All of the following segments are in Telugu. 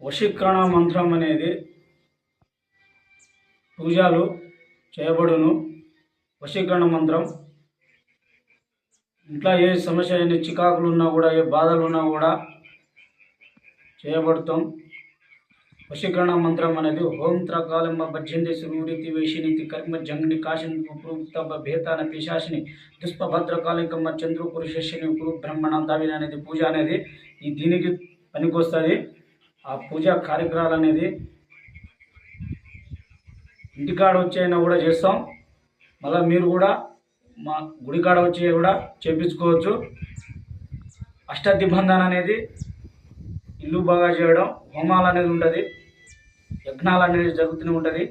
వశీకరణ మంత్రం అనేది పూజలు చేయబడును. వశీకరణ మంత్రం ఇంట్లో ఏ సమస్య, ఎన్ని చికాకులు ఉన్నా కూడా, ఏ బాధలు ఉన్నా కూడా చేయబడతాం. వశీకరణ మంత్రం అనేది ఓం త్రకాలమ్మ భజ్యంతి సురూరితి వేషినితి కర్మ జంగ్ని కాశిని ఉపృక్త భేతాన పిశాసిని దుష్పభద్రకాళికమ్మ చంద్రు పురుషిని కురు బ్రహ్మణ దావిని అనేది పూజ అనేది ఈ దీనికి పనికొస్తుంది. ఆ పూజా కార్యక్రమాలు అనేది ఇంటికాడ వచ్చైనా కూడా చేస్తాం. మళ్ళీ మీరు కూడా మా గుడికాడ వచ్చి కూడా చేపించుకోవచ్చు. అష్టదిబంధన అనేది ఇల్లు బాగా చేయడం, హోమాలు అనేది ఉంటుంది, యజ్ఞాలు అనేది జరుగుతూనే ఉంటుంది.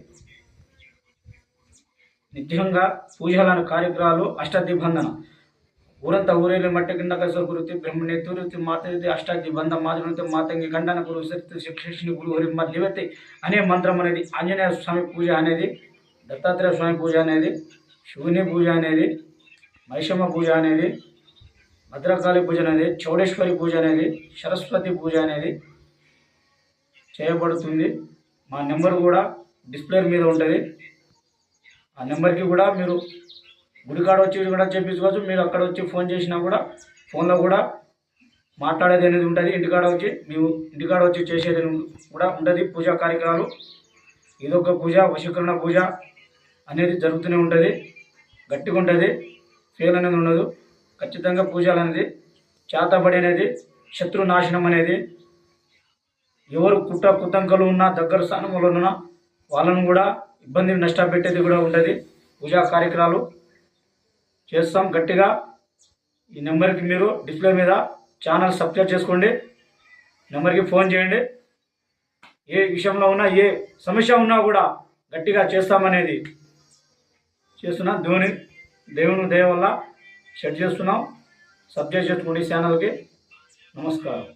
నిత్యంగా పూజలను కార్యక్రమాలు అష్టదిబంధన ఊరంతా ఊరేళ్ళు మట్టి కింద కస గురుతి బ్రహ్మణి తూరుతి మాతృతి అష్టాదిబంధ మాతృతి మాతంగి ఖండన గురు శిక్షిని గురు హరి మధ్యవతి అనే మంత్రం అనేది, ఆంజనేయ స్వామి పూజ అనేది, దత్తాత్రేయ స్వామి పూజ అనేది, శివుని పూజ అనేది, మైషమ్మ పూజ అనేది, భద్రకాళి పూజ అనేది, చౌడేశ్వరి పూజ అనేది, సరస్వతి పూజ అనేది చేయబడుతుంది. మా నెంబర్ కూడా డిస్ప్లే మీద ఉంటుంది. ఆ నెంబర్కి కూడా మీరు గుడికాడ వచ్చి కూడా చేయించుకోవచ్చు. మీరు అక్కడ వచ్చి ఫోన్ చేసినా కూడా ఫోన్లో కూడా మాట్లాడేది అనేది ఉంటుంది. ఇంటికాడ వచ్చి చేసేది కూడా ఉంటుంది. పూజా కార్యక్రమాలు ఇదొక పూజ, వశీకరణ పూజ అనేది జరుగుతూనే ఉంటుంది. గట్టిగా ఉంటుంది, ఫెయిల్ అనేది ఉండదు. ఖచ్చితంగా పూజలు అనేది చేతబడి అనేది, శత్రు నాశనం అనేది, ఎవరు కుతంకలు ఉన్నా, దగ్గర స్థానంలో ఉన్నా వాళ్ళను కూడా ఇబ్బందిని నష్టపెట్టేది కూడా ఉంటుంది. పూజా కార్యక్రమాలు చేస్తాం గట్టిగా. ఈ నెంబర్కి మీరు డిస్ప్లే మీద ఛానల్ సబ్స్క్రైబ్ చేసుకోండి. నెంబర్కి ఫోన్ చేయండి. ఏ విషయంలో ఉన్నా, ఏ సమస్య ఉన్నా కూడా గట్టిగా చేస్తామనేది చేస్తున్నాం. దేవుని దయ వల్ల సెట్ చేస్తున్నాం. సబ్స్క్రైబ్ చేసుకోండి ఛానల్కి. నమస్కారం.